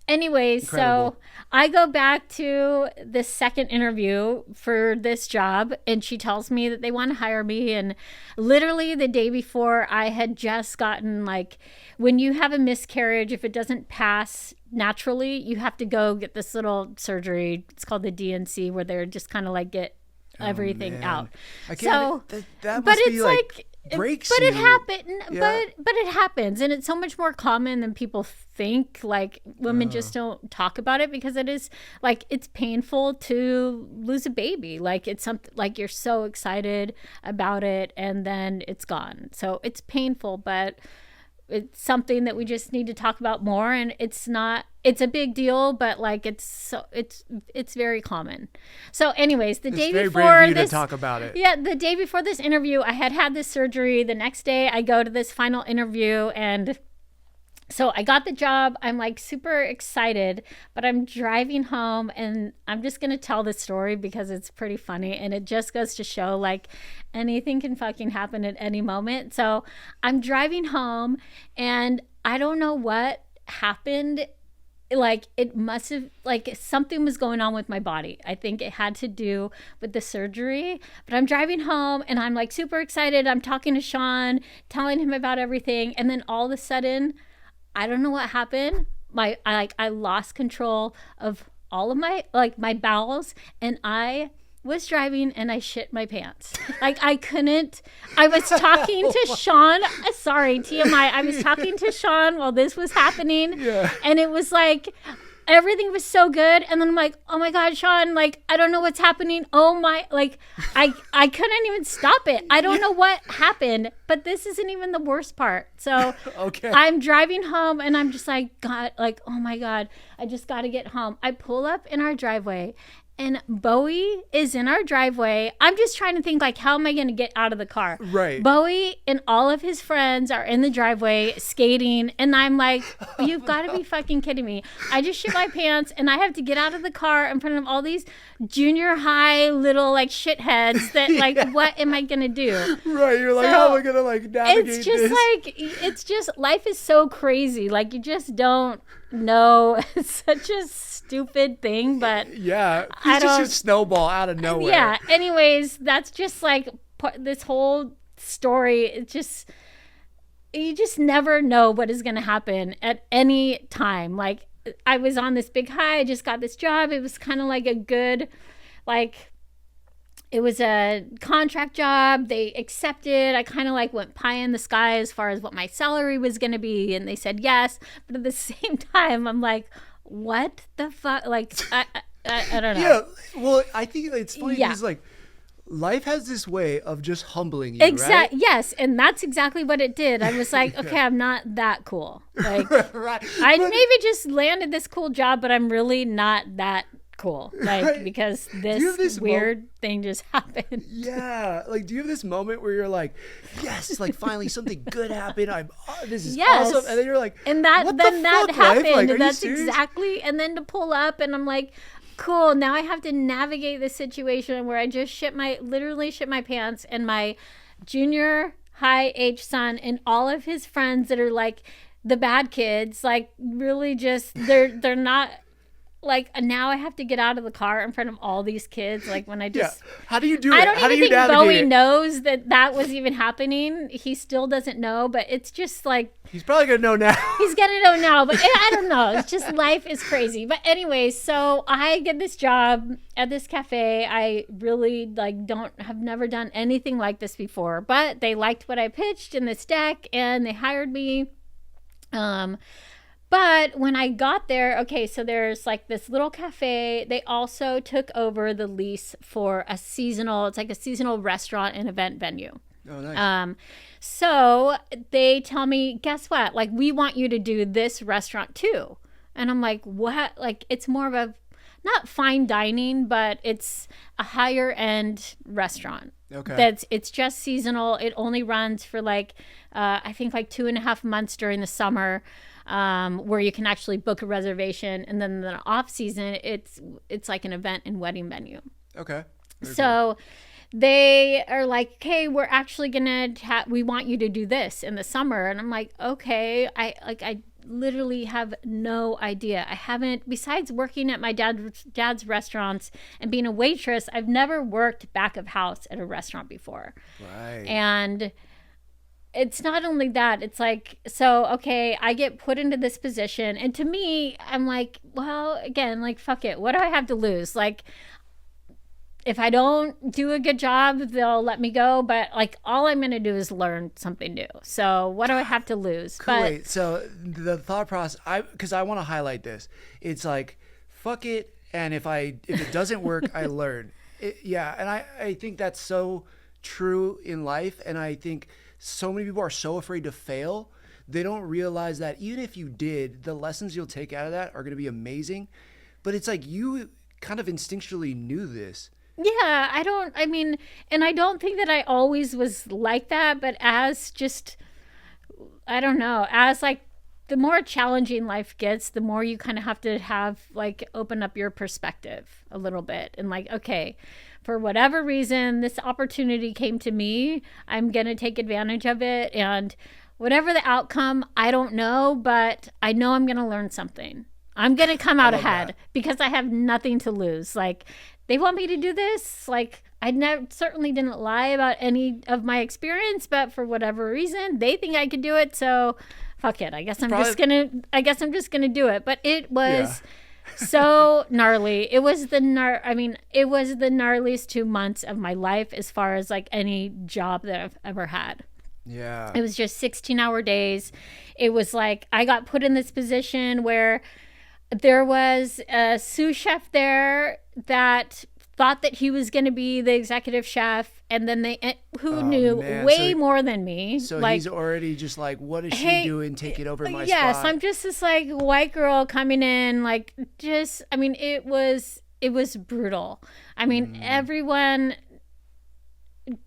anyways, Incredible. so I go back to the second interview for this job, and she tells me that they want to hire me. And literally the day before, I had just gotten, like, when you have a miscarriage, if it doesn't pass naturally, you have to go get this little surgery. It's called the DNC, where they're just kind of like get everything out. I can't, So, that but must be it's like breaks but it you. happened. Yeah. But it happens, and it's so much more common than people think. Like, women just don't talk about it, because it is like, it's painful to lose a baby. Like, it's something like you're so excited about it, and then it's gone. So it's painful, but it's something that we just need to talk about more. And it's a big deal, but like it's very common. So anyways, the day very before brave of you this, to talk about it. yeah, the day before this interview, I had this surgery. The next day I go to this final interview, and so I got the job. I'm like super excited, but I'm driving home, and I'm just going to tell the story because it's pretty funny, and it just goes to show like anything can fucking happen at any moment. So I'm driving home, and I don't know what happened. Like, it must have, like, something was going on with my body. I think it had to do with the surgery. But I'm driving home, and I'm like super excited. I'm talking to Sean, telling him about everything, and then all of a sudden, I don't know what happened. I lost control of all of my bowels, and I was driving and I shit my pants. Like, I was talking to Sean. Sorry, TMI. I was talking to Sean while this was happening. Yeah. And it was like, everything was so good. And then I'm like, oh my God, Sean, like, I don't know what's happening. Oh my, like, I couldn't even stop it. I don't know what happened, but this isn't even the worst part. So Okay. I'm driving home, and I'm just like, God, like, oh my God, I just got to get home. I pull up in our driveway, and Bowie is in our driveway. I'm just trying to think, like, how am I going to get out of the car? Right. Bowie and all of his friends are in the driveway skating, and I'm like, you've got to be fucking kidding me. I just shit my pants, and I have to get out of the car in front of all these junior high little, like, shitheads that, like, what am I going to do? Right. You're like, So, how am I going to, like, navigate It's just this? like, it's just, life is so crazy. Like, you just don't know. It's such a stupid thing, but Yeah. I It's just don't- a snowball out of nowhere. yeah. Anyways, that's just like this whole story. It's just, you just never know what is going to happen at any time. Like, I was on this big high. I just got this job. It was kind of like a good, like, it was a contract job. They accepted. I kind of like went pie in the sky as far as what my salary was going to be. And they said yes. But at the same time, I'm like, what the fuck? Like, I don't know. Yeah. Well, I think it's funny Yeah. because, like, life has this way of just humbling you, right? Yes. And that's exactly what it did. I was like, okay, I'm not that cool. Like, Right. I But- maybe just landed this cool job, but I'm really not that cool. Like, Right. because you have this this weird thing just happened. Yeah, like, do you have this moment where you're like, yes, like, finally something good happened. This is Yes. awesome, and then you're like, And that what then the that fuck, happened. life? Like, are and you that's serious? exactly. And then to pull up, and I'm like, cool. Now I have to navigate this situation where I just literally shit my pants, and my junior high age son and all of his friends that are like the bad kids, like, really just they're not like now I have to get out of the car in front of all these kids. Like when I just, How do you do it? I don't How do even you think navigate Bowie it? knows that was even happening. He still doesn't know, but it's just like, He's probably gonna know now. he's gonna know now, but I don't know. It's just life is crazy. But anyway, so I get this job at this cafe. I really like have never done anything like this before, but they liked what I pitched in this deck and they hired me. But when I got there, okay, so there's like this little cafe. They also took over the lease for it's like a seasonal restaurant and event venue. Oh, nice. So they tell me, guess what? Like, we want you to do this restaurant too. And I'm like, what? Like, it's more of a, not fine dining, but it's a higher end restaurant. Okay. It's just seasonal. It only runs for like, I think like 2.5 months during the summer. Where you can actually book a reservation, and then the off season, it's like an event and wedding venue. Okay. So they are like, okay, we're actually gonna we want you to do this in the summer, and I'm like, okay. I literally have no idea. I haven't, besides working at my dad's restaurants and being a waitress, I've never worked back of house at a restaurant before. Right. And it's not only that, it's like, so, okay, I get put into this position. And to me, I'm like, well, again, like, fuck it. What do I have to lose? Like, if I don't do a good job, they'll let me go. But like, all I'm going to do is learn something new. So what do I have to lose? Cool. Wait, so the thought process, because I want to highlight this. It's like, fuck it. And if it doesn't work, I learn. Yeah. And I think that's so true in life. And I think so many people are so afraid to fail. They don't realize that even if you did, the lessons you'll take out of that are going to be amazing. But it's like you kind of instinctually knew this. Yeah, I don't think that I always was like that, but as like the more challenging life gets, the more you kind of have to open up your perspective a little bit and like, okay, for whatever reason, this opportunity came to me. I'm going to take advantage of it. And whatever the outcome, I don't know, but I know I'm going to learn something. I'm going to come out ahead because I have nothing to lose. Like, they want me to do this. Like, I certainly didn't lie about any of my experience, but for whatever reason, they think I could do it. So fuck it. I guess I'm just going to do it. But it was so gnarly. It was the gnarliest 2 months of my life as far as like any job that I've ever had. Yeah. It was just 16-hour days. It was like I got put in this position where there was a sous chef there that thought that he was going to be the executive chef, and then who knew way more than me. So like, he's already just like, what is she doing taking over my spot? Yes, I'm just this like white girl coming in, like just, I mean, it was brutal. I mean, everyone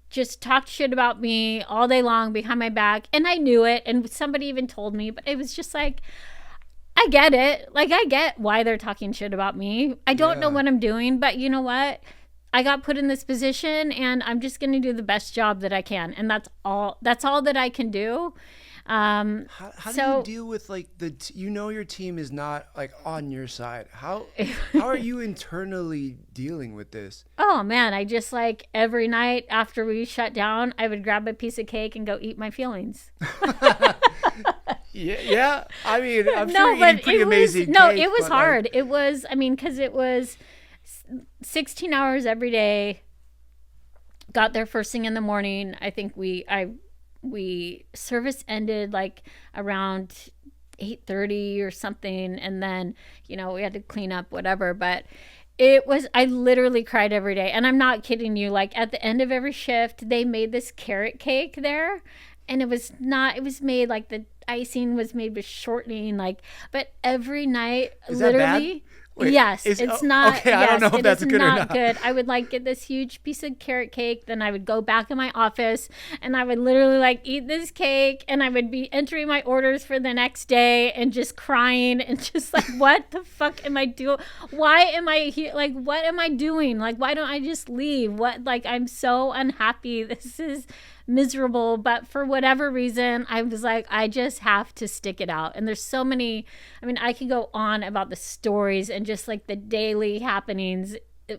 just talked shit about me all day long behind my back, and I knew it, and somebody even told me, but it was just like, I get it. Like, I get why they're talking shit about me. I don't know what I'm doing, but you know what? I got put in this position, and I'm just going to do the best job that I can. And that's all that I can do. How do you deal with like your team is not like on your side? How are you internally dealing with this? Oh man, I just like every night after we shut down, I would grab a piece of cake and go eat my feelings. Yeah. I mean, I'm sure you eat pretty amazing cake. No, it was hard. It was, I mean, because it was 16 hours every day. Got there first thing in the morning. I think we service ended like around 8:30 or something, and then we had to clean up whatever. But I literally cried every day, and I'm not kidding you. Like at the end of every shift, they made this carrot cake there, and it was made like the icing was made with shortening, like, but every night, is literally. That bad? Wait, yes, it's not. Okay, I don't know if that's good or not. Good. I would like get this huge piece of carrot cake, then I would go back in my office, and I would literally like eat this cake, and I would be entering my orders for the next day, and just crying, and just like, what the fuck am I doing? Why am I here? Like, what am I doing? Like, why don't I just leave? What? Like, I'm so unhappy. This is miserable, but for whatever reason, I was like, I just have to stick it out. And there's so many, I mean, I could go on about the stories and just like the daily happenings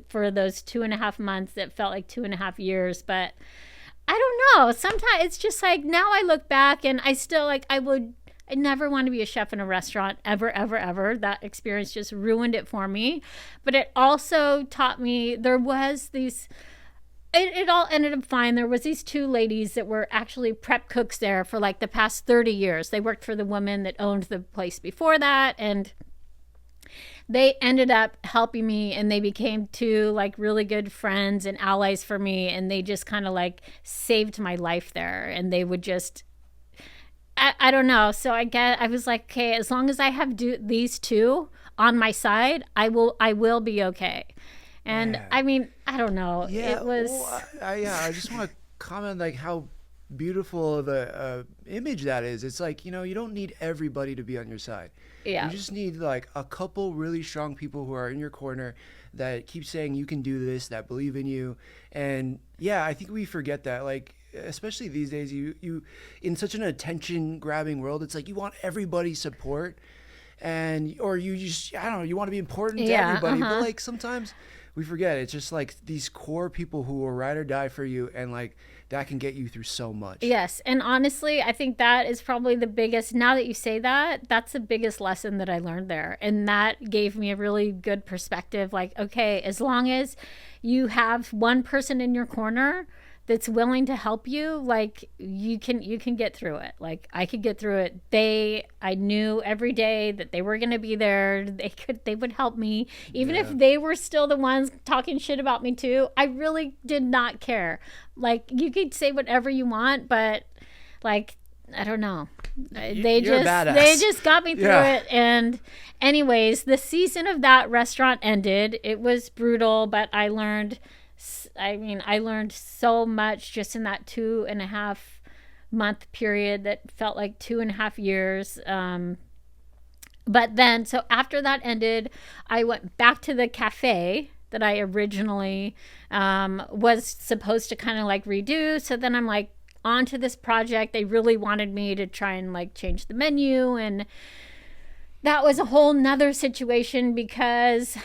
for those 2.5 months that felt like 2.5 years. But I don't know. Sometimes it's just like, now I look back and I still like, I never want to be a chef in a restaurant ever, ever, ever. That experience just ruined it for me. But it also taught me there was these, it all ended up fine. There was these two ladies that were actually prep cooks there for like the past 30 years. They worked for the woman that owned the place before that. And they ended up helping me, and they became two like really good friends and allies for me. And they just kind of like saved my life there. And they would just, I don't know. So I was like, okay, as long as I have these two on my side, I will be okay. And I mean, I don't know. Yeah, it was. well, I just want to comment like how beautiful the image that is. It's like, you know, you don't need everybody to be on your side. Yeah. You just need like a couple really strong people who are in your corner that keep saying you can do this, that believe in you. And yeah, I think we forget that. Like, especially these days, you in such an attention grabbing world, it's like you want everybody's support, or you just, I don't know, you want to be important to everybody. But like sometimes we forget it's just like these core people who will ride or die for you, and like that can get you through so much. Yes. And honestly, I think that is probably the biggest, now that you say that, that's the biggest lesson that I learned there. And that gave me a really good perspective. Like, okay, as long as you have one person in your corner that's willing to help you, like you can get through it. Like I could get through it. I knew every day that they were going to be there. They would help me, even if they were still the ones talking shit about me too. I really did not care. Like you could say whatever you want, but like, I don't know. They just got me through it. And anyways, the season of that restaurant ended. It was brutal, but I learned so much just in that 2.5 month period that felt like 2.5 years. But then, so after that ended, I went back to the cafe that I originally was supposed to kind of like redo. So then I'm like on to this project. They really wanted me to try and like change the menu, and that was a whole nother situation because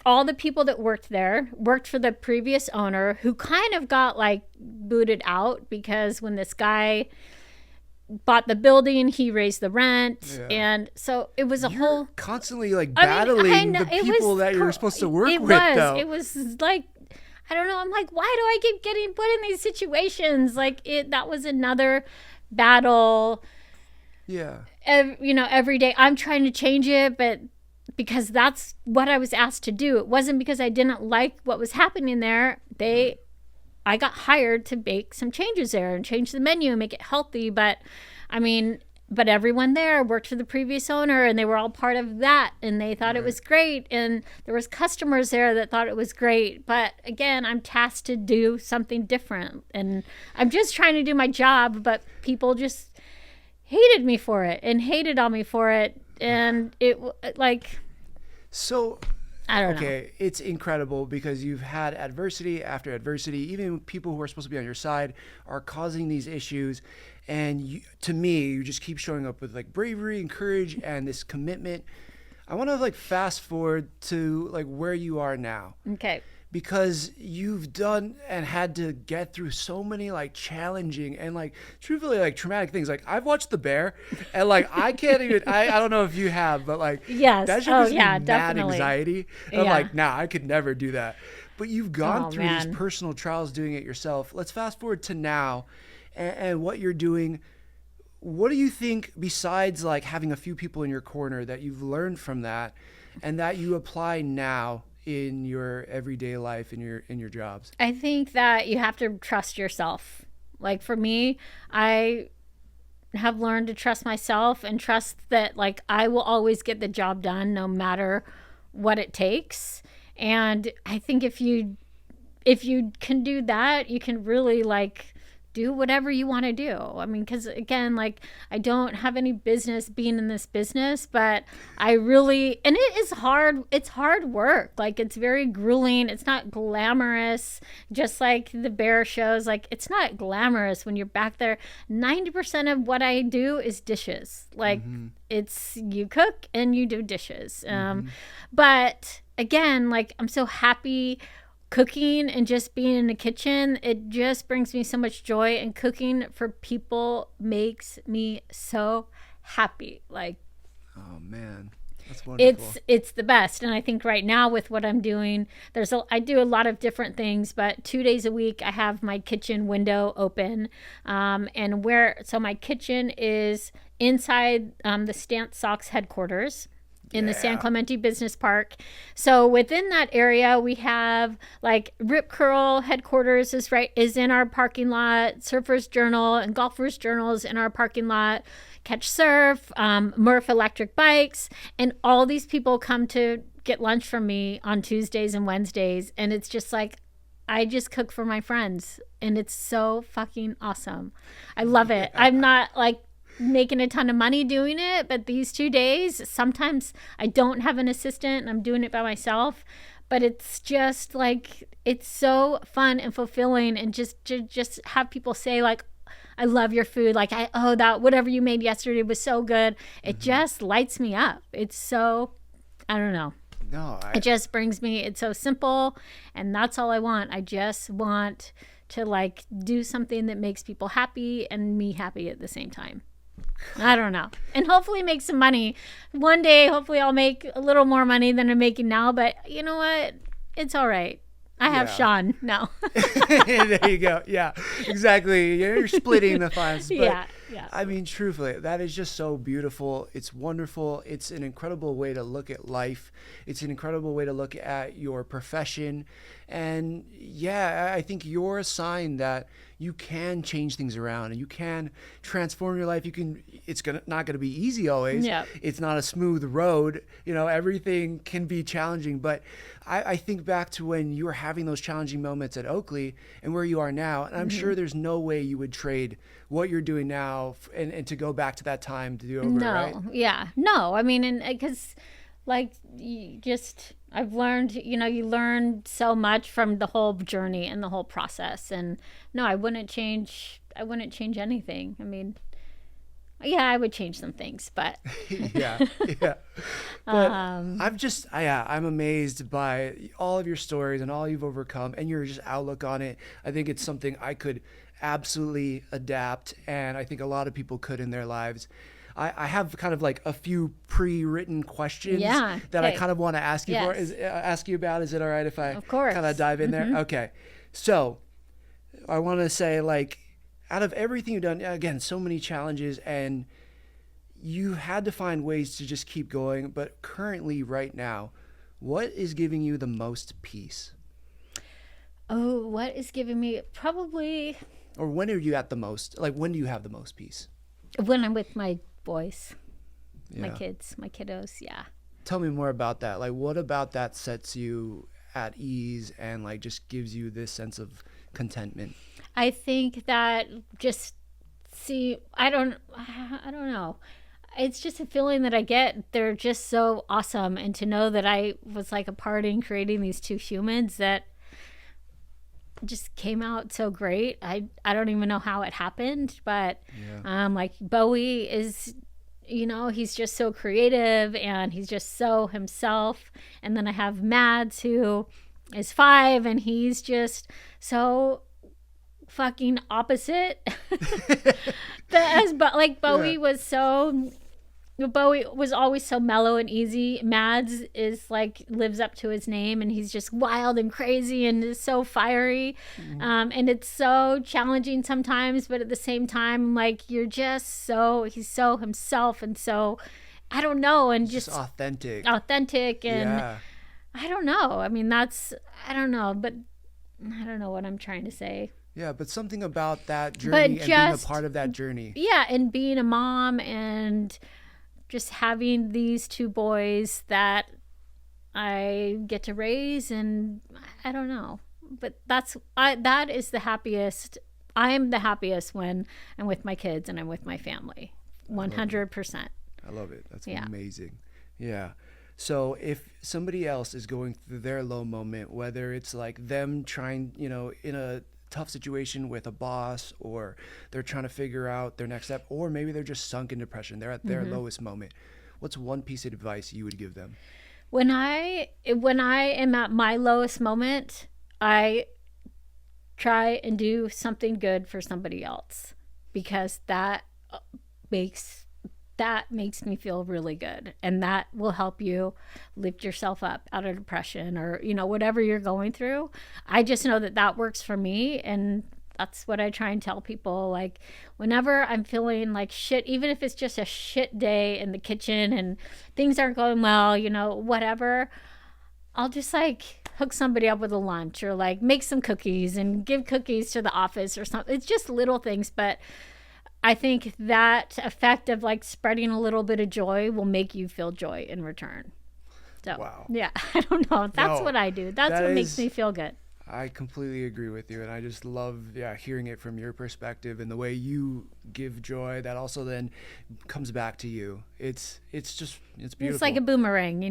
all the people that worked there worked for the previous owner, who kind of got like booted out because when this guy bought the building, he raised the rent. And so it was you're constantly like battling the people that you're supposed to work with. It was like, I don't know. I'm like, why do I keep getting put in these situations? Like that was another battle. Yeah. Every day I'm trying to change it, but because that's what I was asked to do. It wasn't because I didn't like what was happening there. I got hired to make some changes there and change the menu and make it healthy. But everyone there worked for the previous owner, and they were all part of that, and they thought it was great. And there was customers there that thought it was great. But again, I'm tasked to do something different, and I'm just trying to do my job, but people just hated me for it and hated on me for it. And it like, so I don't know. Okay, it's incredible because you've had adversity after adversity. Even people who are supposed to be on your side are causing these issues. And to me, you just keep showing up with like bravery and courage and this commitment. I want to like fast forward to like where you are now. Okay. Because you've done and had to get through so many like challenging and like truthfully like traumatic things. Like I've watched The Bear, and like I can't even I don't know if you have, but like that should just be mad definitely. Anxiety. I'm like, I could never do that. But you've gone through these personal trials doing it yourself. Let's fast forward to now and what you're doing. What do you think, besides like having a few people in your corner, that you've learned from that and that you apply now in your everyday life, in your jobs? I think that you have to trust yourself. Like for me, I have learned to trust myself and trust that like I will always get the job done no matter what it takes. And I think if you can do that, you can really like do whatever you want to do. I mean, because again, like, I don't have any business being in this business, but I really, and it is hard. It's hard work. Like, it's very grueling. It's not glamorous, just like the bear shows. Like, it's not glamorous when you're back there. 90% of what I do is dishes. Like, it's you cook and you do dishes. But again, like, I'm so happy cooking and just being in the kitchen. It just brings me so much joy, and cooking for people makes me so happy. Like, oh man, that's wonderful. It's the best. And I think right now with what I'm doing, I do a lot of different things, but 2 days a week I have my kitchen window open, so my kitchen is inside the Stance Socks headquarters in the San Clemente Business Park. So within that area, we have like Rip Curl headquarters is in our parking lot. Surfers Journal and Golfers Journals in our parking lot. Catch Surf, Murph Electric Bikes, and all these people come to get lunch from me on Tuesdays and Wednesdays. And it's just like, I just cook for my friends, and it's so fucking awesome. I love it. I'm not like making a ton of money doing it, but these 2 days, sometimes I don't have an assistant and I'm doing it by myself, but it's just like, it's so fun and fulfilling, and just have people say like, I love your food, like, that whatever you made yesterday was so good. It just lights me up. It's so, I don't know. It just brings me, it's so simple, and that's all I want. I just want to like do something that makes people happy and me happy at the same time. I don't know. And hopefully make some money. One day, hopefully I'll make a little more money than I'm making now. But you know what? It's all right. I have Sean now. There you go. Yeah, exactly. You're splitting the funds. But, yeah. I mean, truthfully, that is just so beautiful. It's wonderful. It's an incredible way to look at life. It's an incredible way to look at your profession. And yeah, I think you're a sign that you can change things around and you can transform your life. It's not gonna be easy always. Yeah. It's not a smooth road. Everything can be challenging. But I think back to when you were having those challenging moments at Oakley and where you are now, and I'm sure there's no way you would trade what you're doing now and to go back to that time to do over, right? No. I mean, and because like I've learned, you learn so much from the whole journey and the whole process. And no, I wouldn't change anything. I mean, yeah, I would change some things, but yeah. But I'm amazed by all of your stories and all you've overcome and your just outlook on it. I think it's something I could absolutely adapt, and I think a lot of people could in their lives. I have kind of like a few pre-written questions that I kind of want to ask you ask you about. Is it all right if I kind of dive in there? Okay. So I want to say, like, out of everything you've done, again, so many challenges, and you had to find ways to just keep going. But currently, right now, what is giving you the most peace? Oh, what is giving me probably... Or when are you at the most? Like, when do you have the most peace? When I'm with my boys, my kids, my kiddos. Yeah. Tell me more about that. Like, what about that sets you at ease and like just gives you this sense of contentment? I think that I don't know. It's just a feeling that I get. They're just so awesome. And to know that I was like a part in creating these two humans that just came out so great. I don't even know how it happened, but like Bowie is, he's just so creative and he's just so himself. And then I have Mads, who is 5, and he's just so fucking opposite. Bowie was always so mellow and easy. Mads is like lives up to his name, and he's just wild and crazy and is so fiery. And it's so challenging sometimes, but at the same time, like, he's so himself, and so, I don't know, and just authentic and I don't know. I mean, I don't know, but I don't know what I'm trying to say. Yeah, but something about that journey and being a part of that journey. Yeah, and being a mom and just having these 2 boys that I get to raise, and I don't know, but that is the happiest I'm the happiest when I'm with my kids and I'm with my family. 100%. I love it. That's amazing. Yeah. So if somebody else is going through their low moment, whether it's like them trying, in a tough situation with a boss, or they're trying to figure out their next step, or maybe they're just sunk in depression, they're at their lowest moment, what's one piece of advice you would give them? When I am at my lowest moment, I try and do something good for somebody else, because that makes me feel really good, and that will help you lift yourself up out of depression, or whatever you're going through. I just know that works for me, and that's what I try and tell people. Like, whenever I'm feeling like shit, even if it's just a shit day in the kitchen and things aren't going well, whatever, I'll just like hook somebody up with a lunch, or like make some cookies and give cookies to the office or something. It's just little things, but I think that effect of like spreading a little bit of joy will make you feel joy in return. So, wow. Yeah, I don't know. That's what I do. That's what makes me feel good. I completely agree with you. And I just love, hearing it from your perspective and the way you give joy that also then comes back to you. It's beautiful. It's like a boomerang,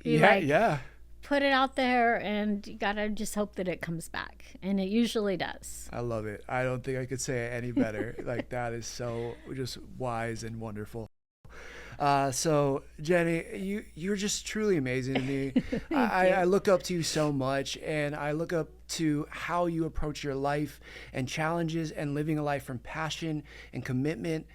Yeah. Put it out there, and you gotta just hope that it comes back, and it usually does. I love it. I don't think I could say it any better. Like, that is so just wise and wonderful. So Jenny, you're just truly amazing to me. I look up to you so much, and I look up to how you approach your life and challenges and living a life from passion and commitment.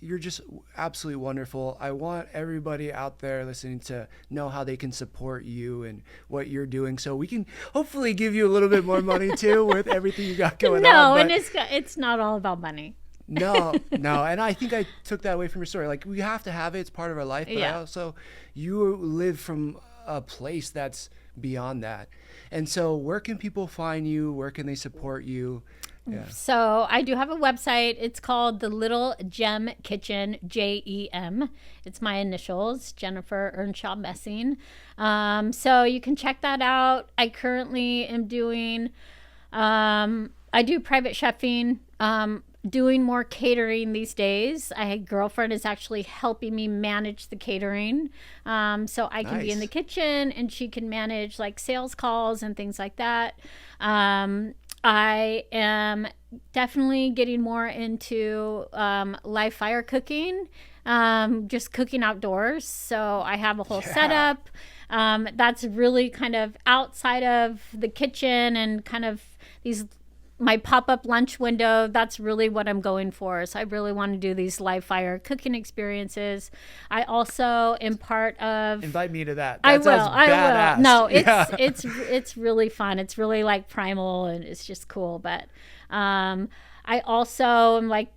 You're just absolutely wonderful. I want everybody out there listening to know how they can support you and what you're doing, so we can hopefully give you a little bit more money too with everything you got going on. No, and it's not all about money. No. And I think I took that away from your story. Like, we have to have it. It's part of our life. But you live from a place that's beyond that. And so where can people find you? Where can they support you? Yeah. So I do have a website. It's called The Little Gem Kitchen, JEM. It's my initials, Jennifer Earnshaw Messing. So you can check that out. I currently am doing, I do private chefing, doing more catering these days. A girlfriend is actually helping me manage the catering. So I can be in the kitchen, and she can manage like sales calls and things like that. I am definitely getting more into live fire cooking, just cooking outdoors. So I have a whole setup that's really kind of outside of the kitchen, and kind of my pop-up lunch window. That's really what I'm going for. So I really want to do these live fire cooking experiences. I also am part of... Invite me to that. I will. No, it's really fun. It's really like primal, and it's just cool. But I also am like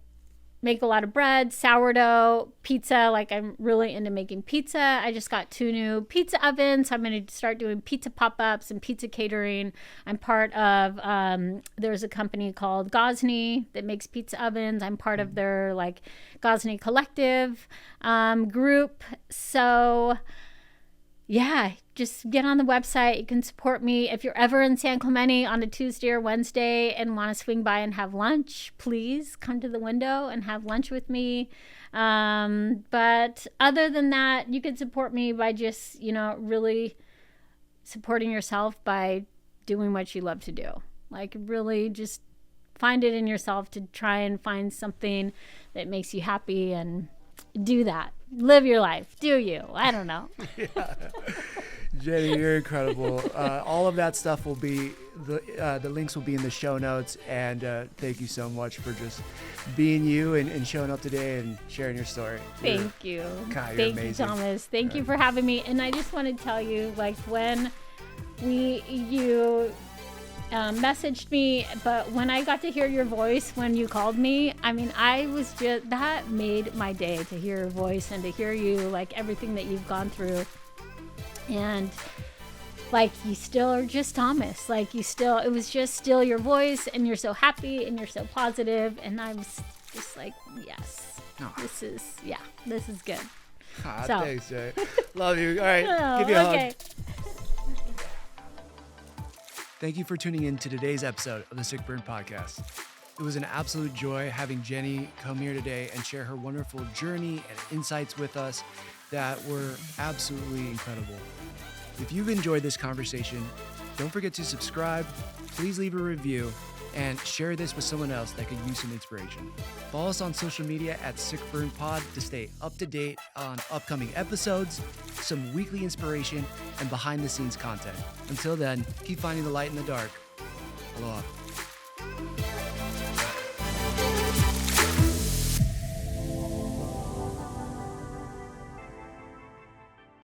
make a lot of bread, sourdough, pizza. Like, I'm really into making pizza. I just got 2 new pizza ovens. So I'm going to start doing pizza pop-ups and pizza catering. I'm part of, there's a company called Gosney that makes pizza ovens. I'm part of their like Gosney Collective group. So yeah, just get on the website. You can support me. If you're ever in San Clemente on a Tuesday or Wednesday and want to swing by and have lunch, please come to the window and have lunch with me. But other than that, you can support me by just, really supporting yourself by doing what you love to do. Like, really just find it in yourself to try and find something that makes you happy, and do that. Live your life. Do you? I don't know. Yeah. Jenny, you're incredible. All of that stuff will be, the links will be in the show notes. And thank you so much for just being you and showing up today and sharing your story. Thank you. God, Thank amazing. you, Thomas. Thank you for having me. And I just want to tell you, like, when you messaged me, but when I got to hear your voice when you called me, I mean, that made my day, to hear your voice and to hear you, like, everything that you've gone through. And like, you still are just Thomas. Like, it was just still your voice, and you're so happy and you're so positive. And I was just like, yes, this is good. Thanks, Jay. Love you. All right. Give you a hug. Thank you for tuning in to today's episode of the Sick Burn Podcast. It was an absolute joy having Jenny come here today and share her wonderful journey and insights with us that were absolutely incredible. If you've enjoyed this conversation, don't forget to subscribe, please leave a review, and share this with someone else that could use some inspiration. Follow us on social media at Sick Burn Pod to stay up to date on upcoming episodes, some weekly inspiration, and behind the scenes content. Until then, keep finding the light in the dark. Aloha.